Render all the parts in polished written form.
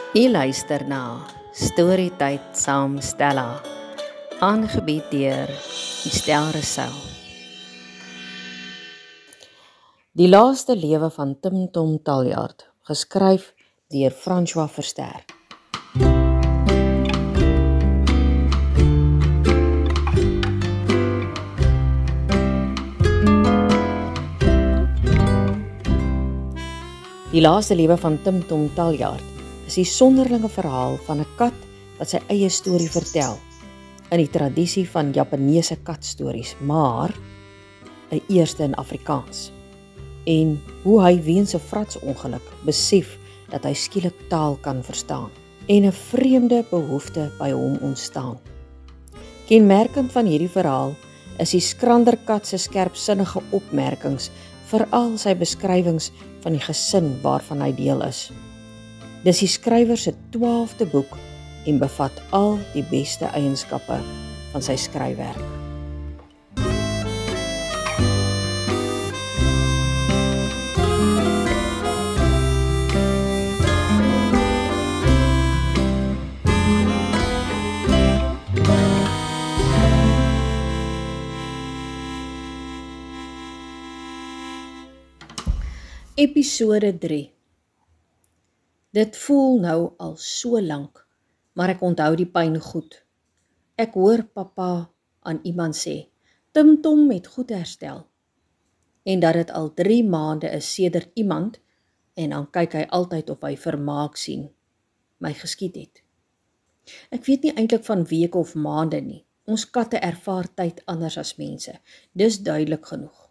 Jy luister na Storytyd saam Stella, aangebied deur Estel Rousseau. Die laaste lewe van Tim Tom Taljaard, geskryf deur François Verster. Die laaste lewe van Tim Tom Taljaard is die sonderlinge verhaal van 'n kat wat sy eie storie vertel, in die tradisie van Japaneese katstories, maar 'n eerste in Afrikaans. En hoe hy weens 'n fratsongeluk besef dat hy skielik taal kan verstaan en 'n vreemde behoefte by hom ontstaan. Kenmerkend van hierdie verhaal is die skranderkat se skerpsinnige opmerkings, veral sy beskrywings van die gesin waarvan hy deel is. Dis die skrywer se 12de boek en bevat al die beste eienskappe van sy skryfwerk. Episode 3. Dit voel nou al so lank, maar ek onthou die pyn goed. Ek hoor pappa aan iemand sê, Tim Tom het goed herstel, en dat dit al 3 maande is sedert iemand, en dan kyk hy altyd of hy vermaak sien, my geskiet het. Ek weet nie eintlik van weke of maande nie, ons katte ervaar tyd anders as mense, dis duidelik genoeg.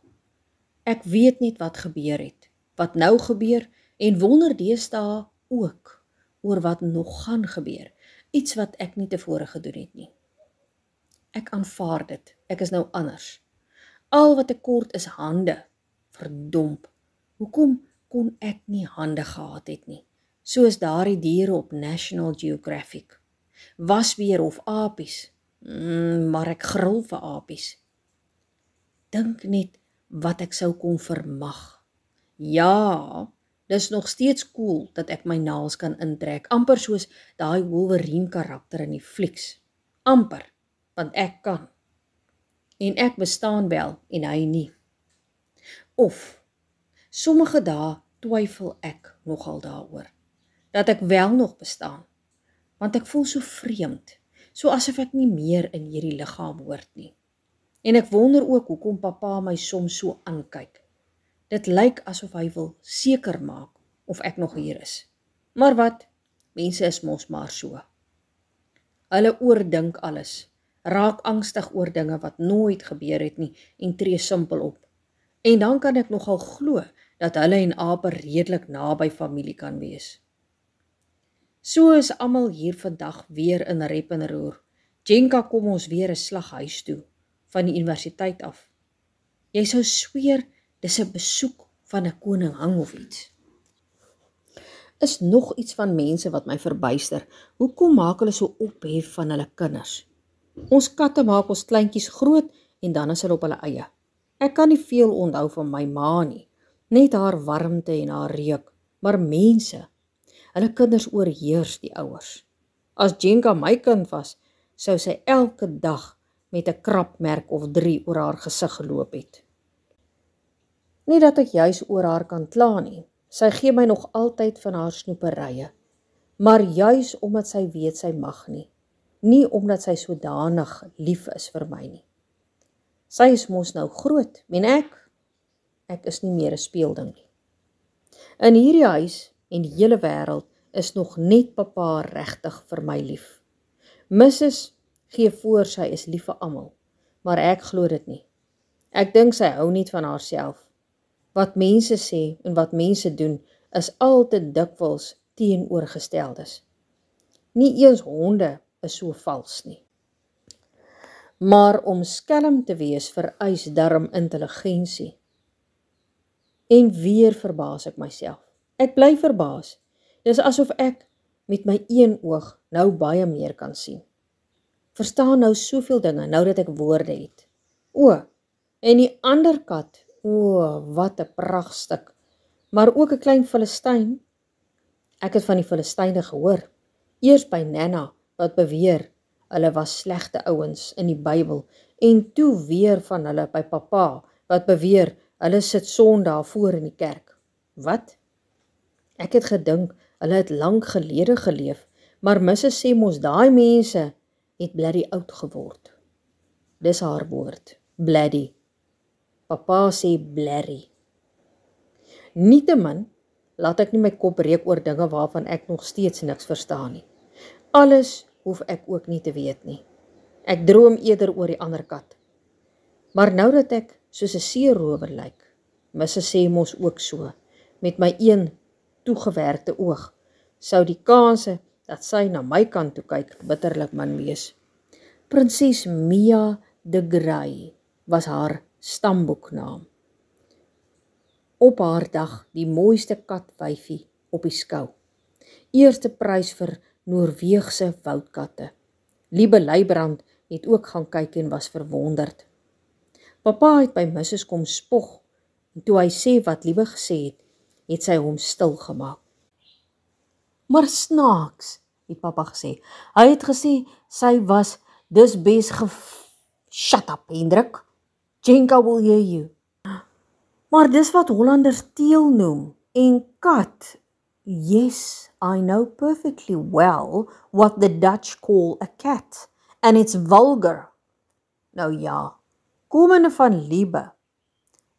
Ek weet net wat gebeur het, wat nou gebeur, en wonder deesdae ook oor wat nog gaan gebeur, iets wat ek nie tevore gedoen het nie. Ek aanvaar dit, ek is nou anders. Al wat ek kort is hande, verdomp. Hoekom kon ek nie hande gehad het nie, soos daardie diere op National Geographic? Wasbeer of apies, maar ek gril vir apies. Dink net wat ek sou kon vermag. Ja, dis nog steeds cool dat ek my naels kan intrek, amper soos daai Wolverine karakter in die flieks. Amper, want ek kan. En ek bestaan wel en hy nie. Of, sommige dae twyfel ek nogal daaroor, dat ek wel nog bestaan, want ek voel so vreemd, so asof ek nie meer in hierdie liggaam hoort nie. En ek wonder ook hoekom pappa my soms so aankyk. Dit lyk asof hy wil seker maak of ek nog hier is. Maar wat, mense is mos maar so. Hulle oordink alles, raak angstig oor dinge wat nooit gebeur het nie en tree simpel op. En dan kan ek nogal glo dat hulle en ape redelik naby familie kan wees. So is almal hier vandag weer in rep en roer. Jenka kom ons weer 'n slag huis toe, van die universiteit af. Jy sou sweer, dis 'n besoek van 'n koning hang of iets. Is nog iets van mense wat my verbuister. Hoekom maak hulle so ophef van hulle kinders? Ons katte maak ons kleintjies groot en dan is hulle op hulle eie. Ek kan nie veel onthou van my ma nie, net haar warmte en haar reuk, maar mense, hulle kinders oorheers die ouers. As Jenka my kind was, sou sy elke dag met 'n krapmerk of 3 oor haar gesig geloop het. Nie dat ek juis oor haar kan kla nie, sy gee my nog altyd van haar snoeperye, maar juis omdat sy weet sy mag nie omdat sy sodanig lief is vir my nie. Sy is mos nou groot, en ek is nie meer 'n speelding nie. In hierdie huis en die hele wêreld is nog net pappa regtig vir my lief. Missus gee voor sy is lief vir almal, maar ek glo dit nie. Ek dink sy hou nie van haarself. Wat mense sê en wat mense doen is altyd dikwels teenoorgesteldes. Nie eens honde is so vals nie. Maar om skelm te wees vereis darm intelligensie. En weer verbaas ek myself. Ek bly verbaas. Dis asof ek met my een oog nou baie meer kan sien. Verstaan nou soveel dinge nou dat ek woorde het. En die ander kat, wat 'n pragtstuk, maar ook 'n klein Filistyn. Ek het van die Filistyne gehoor, eers by Nana, wat beweer, hulle was slegte ouens in die Bybel, en toe weer van hulle by Papa, wat beweer, hulle sit Sondag voor in die kerk. Wat? Ek het gedink, hulle het lank gelede geleef, maar Mrs. sê mos daai mense het bloody oud geword. Dis haar woord, bloody. Papa sê blerry. Nietemin, laat ek nie my kop breek oor dinge waarvan ek nog steeds niks verstaan nie. Alles hoef ek ook nie te weet nie. Ek droom eerder oor die ander kat. Maar nou dat ek soos 'n seerower lyk, Mrs. sê mos ook so, met my een toegewerkte oog, sou die kanse dat sy na my kant toe kyk bitterlik min wees. Prinses Mia de Grey was haar stamboeknaam. Op haar dag die mooiste katwyfie op die skou. Eerste prys vir Noorweegse woudkatte. Liebe Leibrand het ook gaan kyk en was verwonderd. Papa het by Mrs. kom spog, en toe hy sê wat Liebe gesê het sy hom stil gemaak. Maar snaaks, het papa gesê. Hy het gesê sy was dus besig Shut up, Hendrik. Jenka will hear you. Maar dis wat Hollanders teel noem, en kat. Yes, I know perfectly well what the Dutch call a cat, and it's vulgar. Nou ja, komende van Liebe,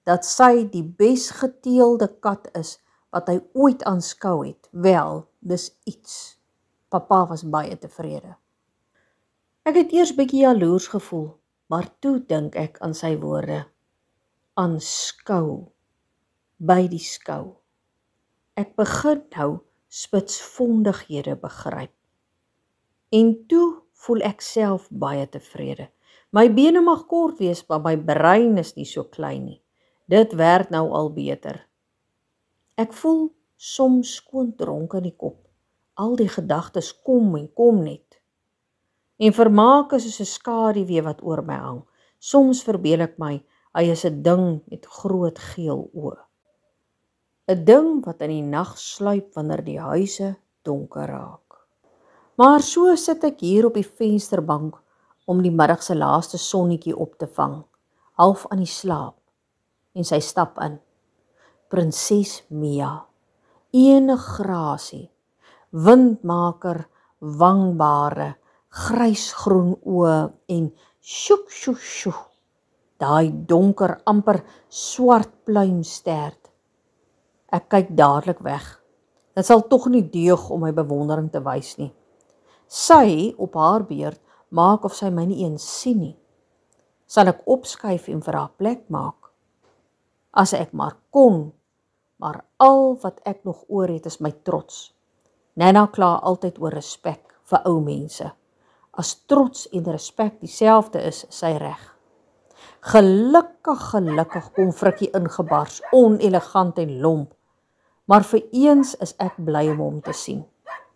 dat sy die besgeteelde kat is, wat hy ooit aanskou het, wel, dis iets. Papa was baie tevrede. Ek het eers bietjie jaloers gevoel, maar toe dink ek aan sy woorde. Aanskou, by die skou. Ek begin nou spitsvondighede begryp. En toe voel ek self baie tevrede. My bene mag kort wees, maar my brein is nie so klein nie. Dit werd nou al beter. Ek voel soms skoon dronk in die kop. Al die gedagtes kom en kom net. En vermaak is soos 'n skaduwee wat oor my hang. Soms verbeel ek my, hy is 'n ding met groot geel oë. 'n Ding wat in die nag sluip wanneer die huise donker raak. Maar so sit ek hier op die vensterbank om die middag se laaste sonnetjie op te vang, half aan die slaap, en sy stap in. Prinses Mia, ene grasie, windmaker, wangbare, grysgroen oë en sjoek, sjoek, sjoek, daai donker, amper swart pluimstert. Ek kyk dadelik weg. Dit sal tog nie deug om my bewondering te wys nie. Sy, op haar beurt, maak of sy my nie eens sien nie. Sal ek opskuif en vir haar plek maak? As ek maar kon, maar al wat ek nog oor het is my trots. Nana kla altyd oor respek vir ou mense. As trots en respek dieselfde is, sy reg. Gelukkig kom Frikkie ingebars, onelegant en lomp. Maar vir eens is ek bly om hom te sien.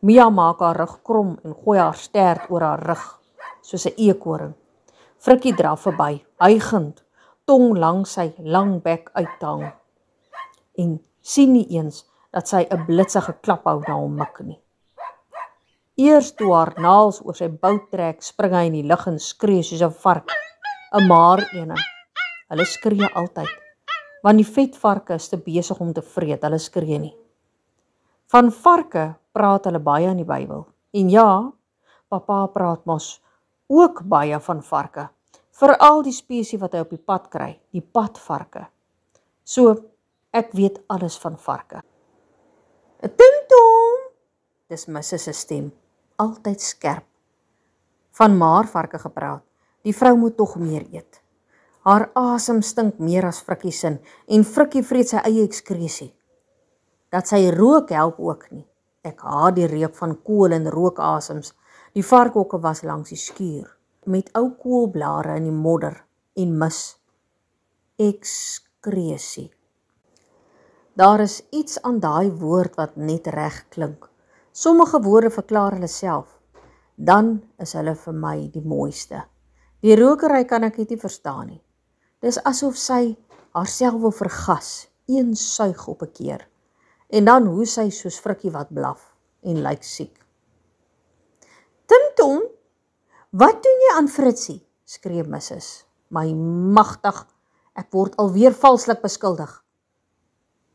Mia maak haar rug krom en gooi haar stert oor haar rug, soos 'n eekoring. Frikkie draf verby, hygend, tong langs sy lang bek uithang. En sien nie eens dat sy 'n blitsige klap hou na hom mik nie. Eers toe haar naels oor sy bout trek, spring hy in die lug en skree soos 'n vark, 'n maar ene. Hulle skree altyd, want die vetvarke is te besig om te vreet, hulle skree nie. Van varke praat hulle baie in die Bybel. En ja, papa praat mos ook baie van varke, veral die spesie wat hy op die pad kry, die padvarke. So, ek weet alles van varke. Tim-tom, dis Mrs. se stem, altyd skerp. Van maarvarke gepraat, die vrou moet tog meer eet. Haar asem stink meer as Frikkie sin, en Frikkie vreet sy eie ekskresie. Dat sy rook help ook nie. Ek haat die reuk van kool en rookasems. Die varkhokke was langs die skuur, met ou koolblare in die modder en mis. Ekskresie. Daar is iets aan daai woord wat net reg klink. Sommige woorde verklaar hulle self. Dan is hulle vir my die mooiste. Die rokery kan ek nie verstaan nie. Dis asof sy haarself wil vergas, een suig op 'n keer. En dan hoe sy soos Frikkie wat blaf. en lyk siek. Tim, wat doen jy aan Fritsie? Skree Mrs. My magtig, ek word alweer valslik beskuldig.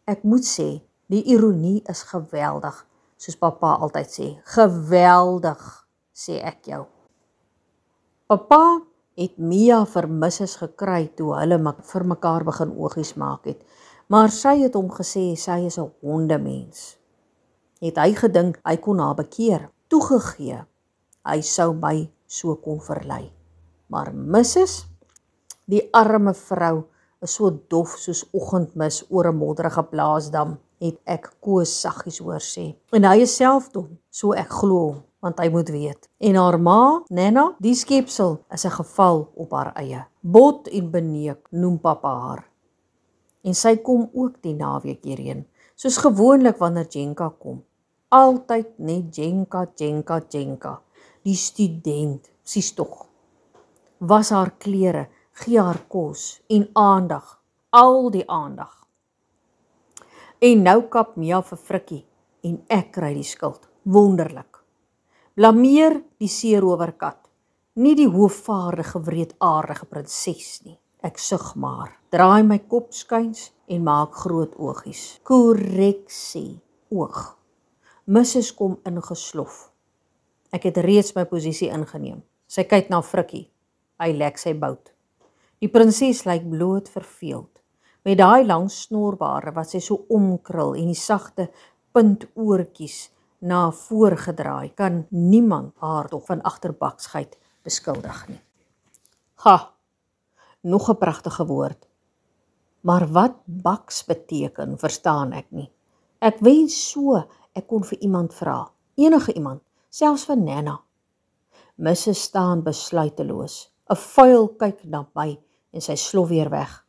Ek moet sê, die ironie is geweldig, soos pappa altyd sê. Geweldig, sê ek jou. Pappa het Mia vir Mrs. gekry toe hulle vir mekaar begin oogies maak het, maar sy het hom gesê sy is 'n hondemens. Het hy gedink hy kon haar bekeer, toegegee, hy sou my so kon verlei. Maar Mrs., die arme vrou, is so dof soos oggendmis oor 'n modderige plaasdam, het ek Koos saggies hoor sê. En hy is self dom, so ek glo hom, want hy moet weet. En haar ma, Nana, die skepsel is 'n geval op haar eie. Bot en beneek noem pappa haar. En sy kom ook die naweek hierheen, soos gewoonlik wanneer Jenka kom. Altyd net Jenka. Die student, sies tog. Was haar klere, gee haar kos en aandag, al die aandag. En nou kap Mia vir Frikkie en ek kry die skuld. Wonderlik. Blameer die seerowerkat, nie die hoofvaardige wreedaardige prinses nie. Ek sug maar, draai my kop skuins en maak groot oogies. Korreksie, oog. Mrs. kom ingeslof. Ek het reeds my posisie ingeneem. Sy kyk na Frikkie. Hy lek sy bout. Die prinses lyk bloot verveeld. Met daai lang snorbare wat sy so omkrul en die sagte puntoortjies na voorgedraai, kan niemand haar tog van agterbaksheid beskuldig nie. Ha, nog 'n pragtige woord. Maar wat baks beteken, verstaan ek nie. Ek wens so, ek kon vir iemand vra, enige iemand, selfs vir Nana. Mrs. staan besluiteloos. 'n Vuil kyk na my en sy slof weer weg.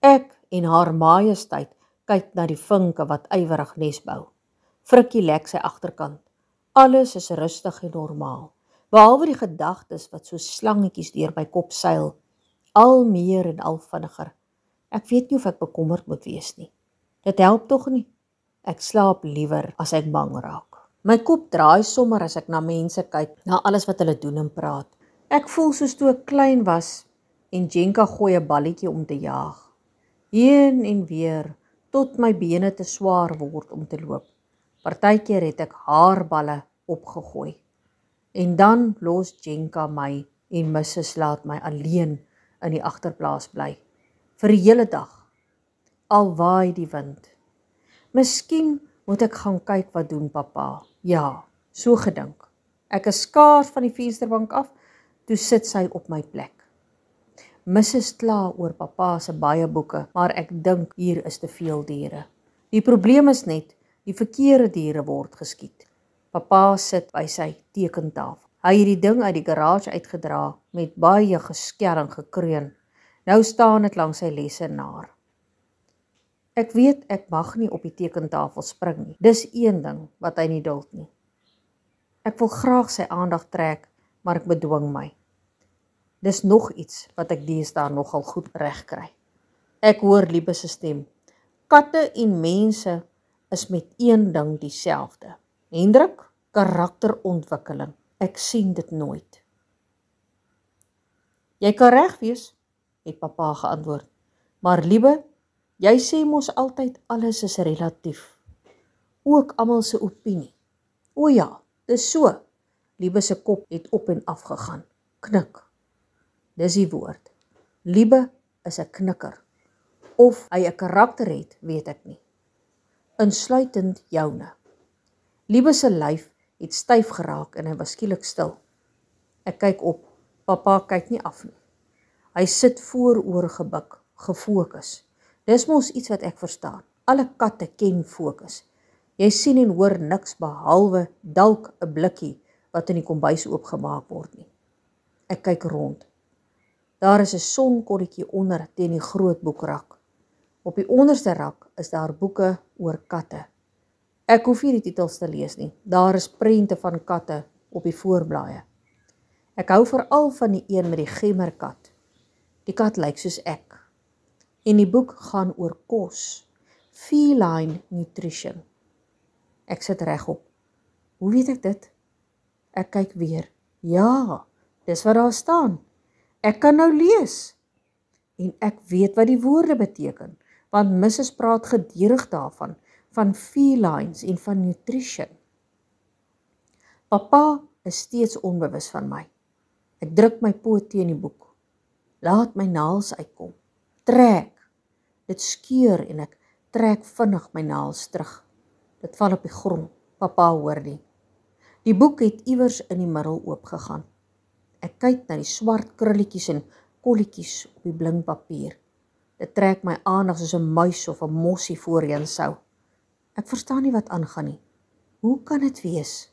Ek en haar majesteit kyk na die vinke wat ywerig nes bou. Frikkie lek sy agterkant. Alles is rustig en normaal, behalwe die gedagtes wat so slangetjies deur my kop seil, al meer en al vinniger. Ek weet nie of ek bekommerd moet wees nie. Dit help tog nie. Ek slaap liewer as ek bang raak. My kop draai sommer as ek na mense kyk, na alles wat hulle doen en praat. Ek voel soos toe ek klein was en Jenka gooi 'n balletjie om te jaag. Heen en weer, tot my bene te swaar word om te loop. Partykeer het ek haarballe opgegooi. En dan los Jenka my en Mrs. laat my alleen in die agterplaas bly. Vir die hele dag. Al waai die wind. Miskien moet ek gaan kyk wat doen pappa. Ja, so gedink. Ek is skaars van die vensterbank af, toe sit sy op my plek. Mrs. kla oor pappa se baie boeke, maar ek dink hier is te veel diere. Die probleem is net, die verkeerde diere word geskiet. Pappa sit by sy tekentafel. Hy het die ding uit die garage uitgedra met baie geskel en gekreun. Nou staan dit langs sy lesenaar. Ek weet ek mag nie op die tekentafel spring nie. Dis een ding wat hy nie duld nie. Ek wil graag sy aandag trek, maar ek bedwing my. Dis nog iets wat ek deesdae nogal goed reg kry. Ek hoor Liebe se stem. Katte en mense is met een ding dieselfde. Hendrik, karakterontwikkeling. Ek sien dit nooit. Jy kan reg wees, het pappa geantwoord. Maar Liebe, jy sê mos altyd alles is relatief. Ook almal se opinie. O ja, dis so. Liebe se kop het op en af gegaan. Knik. Dis die woord. Liebe is 'n knikker. Of hy 'n karakter het, weet ek nie. Insluitend joune. Liebe se lyf het styf geraak en hy was skielik stil. Ek kyk op. Pappa kyk nie af nie. Hy sit vooroor gebuk, gefokus. Dis mos iets wat ek verstaan. Alle katte ken fokus. Jy sien en hoor niks behalwe dalk 'n blikkie wat in die kombuis oopgemaak word nie. Ek kyk rond. Daar is 'n sonkolletjie onder teen die groot boekrak. Op die onderste rak is daar boeke oor katte. Ek hoef nie die titels te lees nie. Daar is prente van katte op die voorblaaie. Ek hou veral van die een met die gemmerkat. Die kat lyk soos ek. En die boek gaan oor kos. Feline nutrition. Ek sit regop. Hoe weet ek dit? Ek kyk weer. Ja, dis wat daar staan. Ek kan nou lees. En ek weet wat die woorde beteken, want Mrs. praat gedurig daarvan, van felines en van nutrition. Papa is steeds onbewus van my. Ek druk my poot teen die boek. Laat my naels uitkom. Trek. Dit skeur en ek trek vinnig my naels terug. Dit val op die grond. Papa hoor nie. Die boek het iewers in die middel oopgegaan. Ek kyk na die swart krulletjies en kolletjies op die blink papier. Dit trek my aandag soos 'n muis of 'n mossie voorheen sou. Ek verstaan nie wat aangaan nie. Hoe kan dit wees?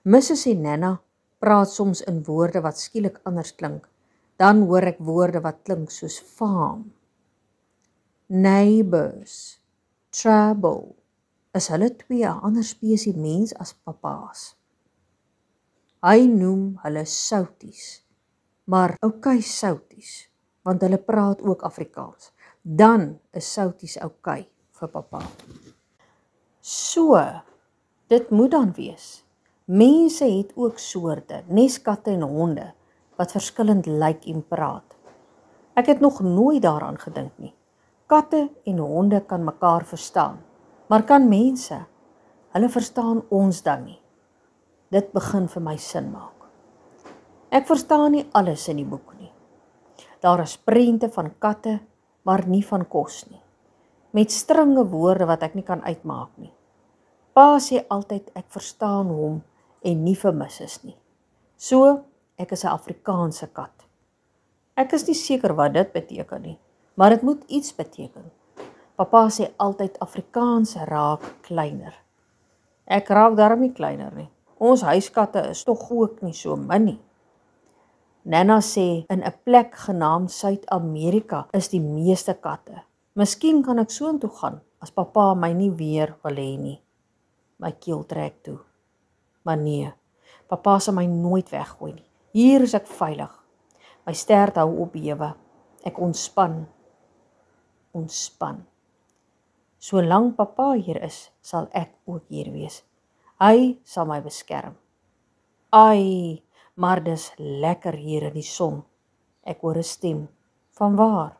Mrs. en Nana praat soms in woorde wat skielik anders klink. Dan hoor ek woorde wat klink soos farm. Neighbors, trouble. Is hulle twee 'n ander spesie mens as papa's? Hy noem hulle souties, maar okay souties, want hulle praat ook Afrikaans. Dan is souties okay vir papa. So, dit moet dan wees. Mense het ook soorte, neskatte en honde, wat verskillend lyk en praat. Ek het nog nooit daaraan gedink nie. Katte en honde kan mekaar verstaan, maar kan mense? Hulle verstaan ons dan nie. Dit begin vir my sin maak. Ek verstaan nie alles in die boek nie. Daar is prente van katte, maar nie van kos nie. Met stringe woorde wat ek nie kan uitmaak nie. Pa sê altyd ek verstaan hom en nie vir Mrs. nie. So, ek is 'n Afrikaanse kat. Ek is nie seker wat dit beteken nie, maar dit moet iets beteken. Papa sê altyd Afrikaans raak kleiner. Ek raak darm nie kleiner nie. Ons huiskatte is tog ook nie so min nie. Nana sê in 'n plek genaamd Suid-Amerika is die meeste katte. Miskien kan ek soontoe gaan as papa my nie weer wil hê nie. My keel trek toe. Maar nee, papa sal my nooit weggooi nie. Hier is ek veilig. My stert hou op bewe. Ek ontspan. Solank papa hier is, sal ek ook hier wees. Hy sal my beskerm. Ai, maar dis lekker hier in die son. Ek hoor 'n stem. Van waar?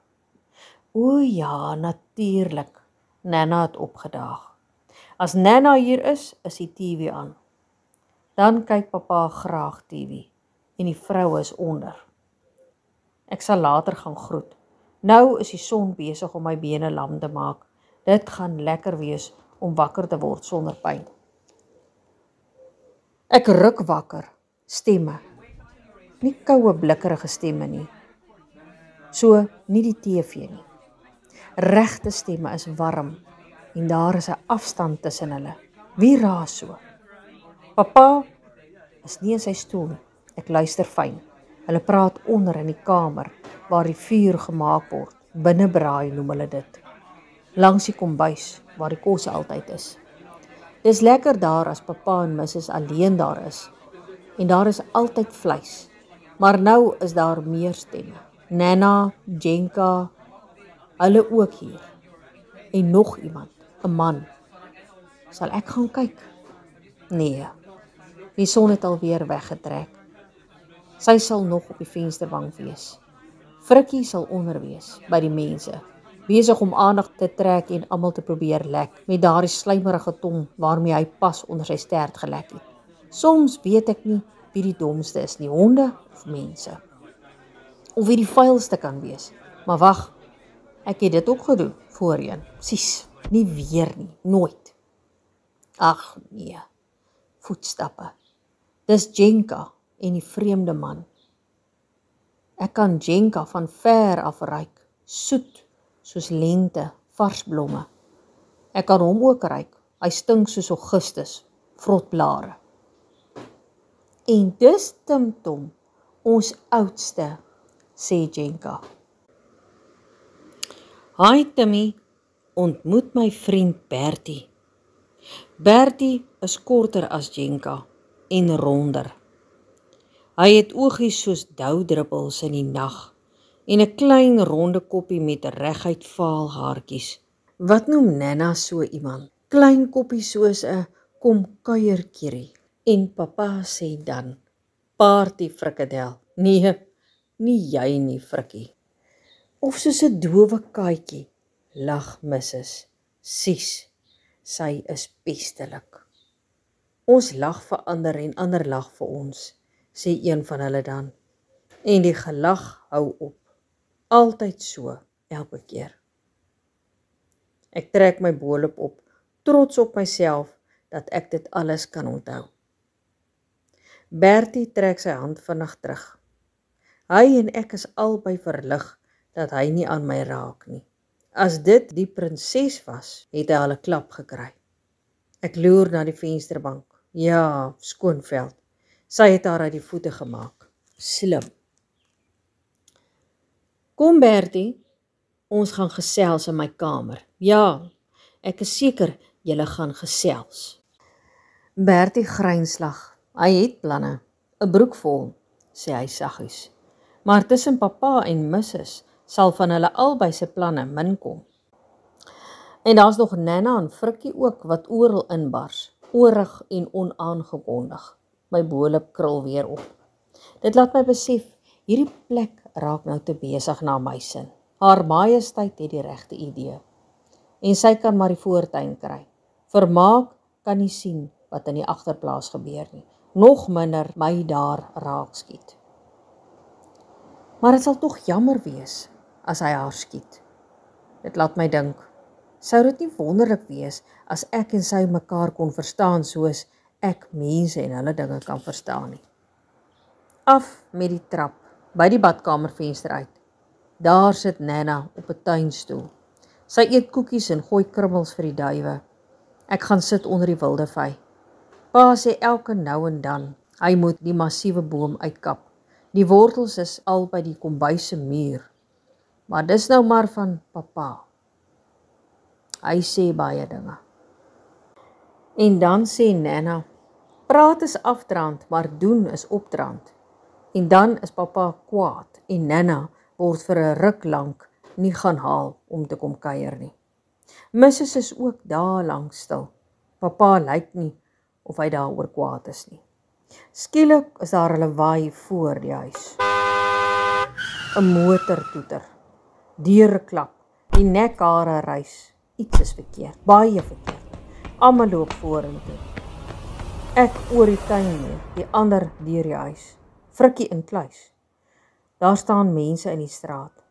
O ja, natuurlik. Nana het opgedaag. As Nana hier is die TV aan. Dan kyk papa graag TV en die vroue is onder. Ek sal later gaan groet. Nou is die son besig om my bene lam te maak. Dit gaan lekker wees om wakker te word sonder pyn. Ek ruk wakker, stemme. Nie koue blikkerige stemme nie. So, nie die TV nie. Regte stemme is warm en daar is 'n afstand tussen hulle. Wie raas so? Papa is nie in sy stoel nie. Ek luister fyn. Hulle praat onder in die kamer waar die vuur gemaak word. Binnebraai noem hulle dit. Langs die kombuis waar die kos altyd is. Dis lekker daar as papa en Mrs. alleen daar is. En daar is altyd vleis. Maar nou is daar meer stemme. Nana, Jenka, hulle ook hier. En nog iemand, 'n man. Sal ek gaan kyk? Nee, die son het alweer weggetrek. Sy sal nog op die vensterbank wees. Frikkie sal onder wees, by die mense. Besig om aandag te trek en almal te probeer lek, met daardie slijmerige tong waarmee hy pas onder sy stert gelek het. Soms weet ek nie wie die domste is nie, honde of mense. Of wie die vuilste kan wees. Maar wag, ek het dit ook gedoen, voorheen. Presies, nie weer nie, nooit. Ag nee, voetstappe. Dis Jenka en die vreemde man. Ek kan Jenka van ver af ruik, soet, soos lente, vars blomme. Ek kan hom ook ruik, hy stink soos Augustus, vrotblare. En dis Timtom, ons oudste, sê Jenka. Hi Timmy, ontmoet my vriend Bertie. Bertie is korter as Jenka en ronder. Hy het oogies soos doudruppels in die nag en 'n klein ronde koppie met reguit vaal haartjies. Wat noem Nana so iemand? Klein koppie soos 'n komkuiertjie. En papa sê dan, "Party frikadel." Nee, nie jy nie, frikkie. Of soos 'n dowe katjie, lag Mrs. Sies, sy is pestelik. Ons lag vir ander en ander lag vir ons, sê een van hulle dan. En die gelag hou op. Altyd so, elke keer. Ek trek my boelop op, trots op myself dat ek dit alles kan onthou. Bertie trek sy hand vinnig terug. Hy en ek is albei verlig dat hy nie aan my raak nie. As dit die prinses was, het hy al 'n klap gekry. Ek loer na die vensterbank. Ja, Skoonveld. Sy het haar uit die voete gemaak. Slim. Kom Bertie, ons gaan gesels in my kamer. Ja, ek is seker julle gaan gesels. Bertie grynslag. Hy het planne, 'n broek vol, sê hy saggies. Maar tussen papa en Mrs. sal van hulle albei se planne min kom. En daar's nog Nana en Frikkie ook wat oral inbars, oorig en onaangekondig. My boelop krul weer op. Dit laat my besef, hierdie plek raak nou te besig na my sin. Haar Majesteit het die regte idee. En sy kan maar die voortuin kry. Vermaak kan nie sien wat in die agterplaas gebeur nie. Nog minder my daar raak skiet. Maar dit sal tog jammer wees as hy haar skiet. Dit laat my dink, sou dit nie wonderlik wees as ek en sy mekaar kon verstaan soos ek mense en hulle dinge kan verstaan nie. Af met die trap, by die badkamervenster uit. Daar sit Nana op 'n tuinstoel. Sy eet koekies en gooi krummels vir die duwe. Ek gaan sit onder die wilde vy. Pa sê elke nou en dan, hy moet die massiewe boom uitkap. Die wortels is al by die kombuis se muur. Maar dis nou maar van papa. Hy sê baie dinge. En dan sê Nana, praat is afdraand, maar doen is opdraand. En dan is papa kwaad en Nana word vir 'n ruk lank nie gaan haal om te kom kuier nie. Mrs. is ook daar lank stil. Papa lyk nie of hy daaroor kwaad is nie. Skielik is daar 'n lawaai voor die huis. 'n Motor toeter. Deure klap. Die nekhare rys. Iets is verkeerd. Baie verkeerd. Almal loop vorentoe. Ek oor die tuin mee, die ander deur die huis. Frikkie in kluis. Daar staan mense in die straat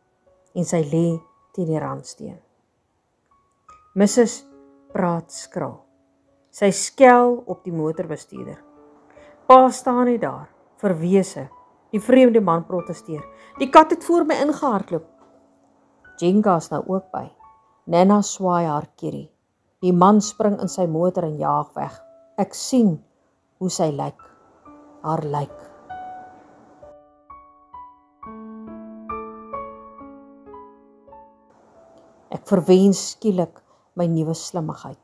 en sy lê teen die randsteen. Mrs. praat skril. Sy skel op die motorbestuurder. Pa staan net daar, verwese. Die vreemde man protesteer. Die kat het voor my ingehardloop. Jenga's nou ook by. Nana swaai haar kierie. Die man spring in sy motor en jaag weg. Ek sien hoe sy lyk. Haar lyk. Ek verwens skielik my nuwe slimmigheid.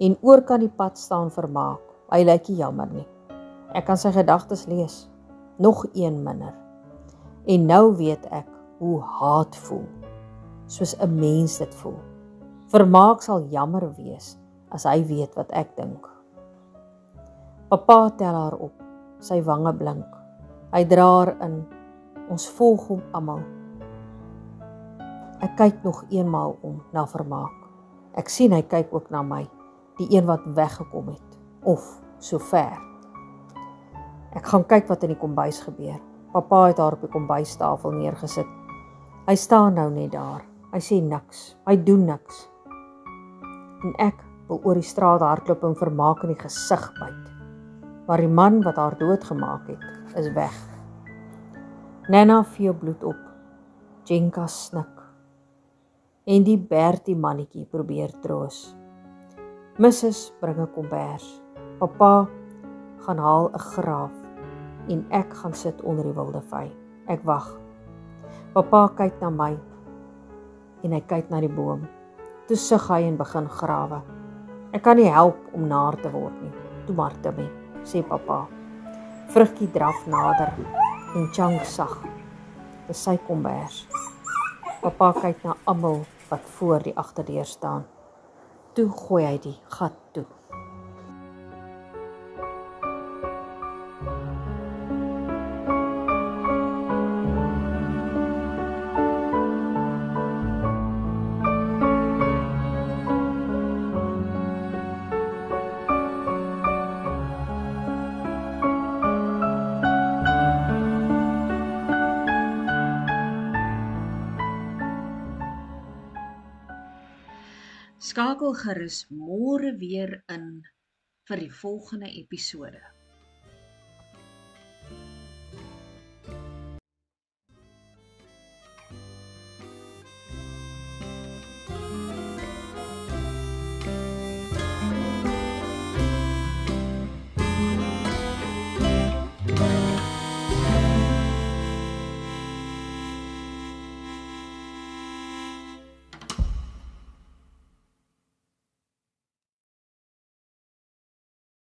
En oor kan die pad staan vermaak. Hy lyk nie jammer nie. Ek kan sy gedagtes lees. Nog een minder. En nou weet ek hoe haat voel. Soos 'n mens dit voel. Vermaak sal jammer wees as hy weet wat ek dink. Papa tel haar op. Sy wange blink. Hy dra haar in. Ons volg hom almal. Ek kyk nog eenmaal om na Vermaak. Ek sien hy kyk ook na my, die een wat weggekom het, of so ver. Ek gaan kyk wat in die kombuis gebeur. Papa het haar op die kombuistafel neergesit. Hy staan nou net daar. Hy sê niks. Hy doen niks. En ek wil oor die straat hardloop en Vermaak in die gesig byt. Maar die man wat haar doodgemaak het, is weg. Nana vee bloed op. Jenka snik. En die Bertie mannetjie probeer troos. Mrs. bring 'n kombers. Papa gaan haal 'n graaf en ek gaan sit onder die wilde vy. Ek wag. Papa kyk na my en hy kyk na die boom. Toe sug hy en begin grawe. Ek kan nie help om naar te word nie. Toe maar Timmy, sê papa. Frikkie draf nader en Chang sag. Dis sy kombers. Papa kyk na almal wat voor die agterdeur staan. Toe gooi hy die gat toe. Skakel gerus môre weer in vir die volgende episode.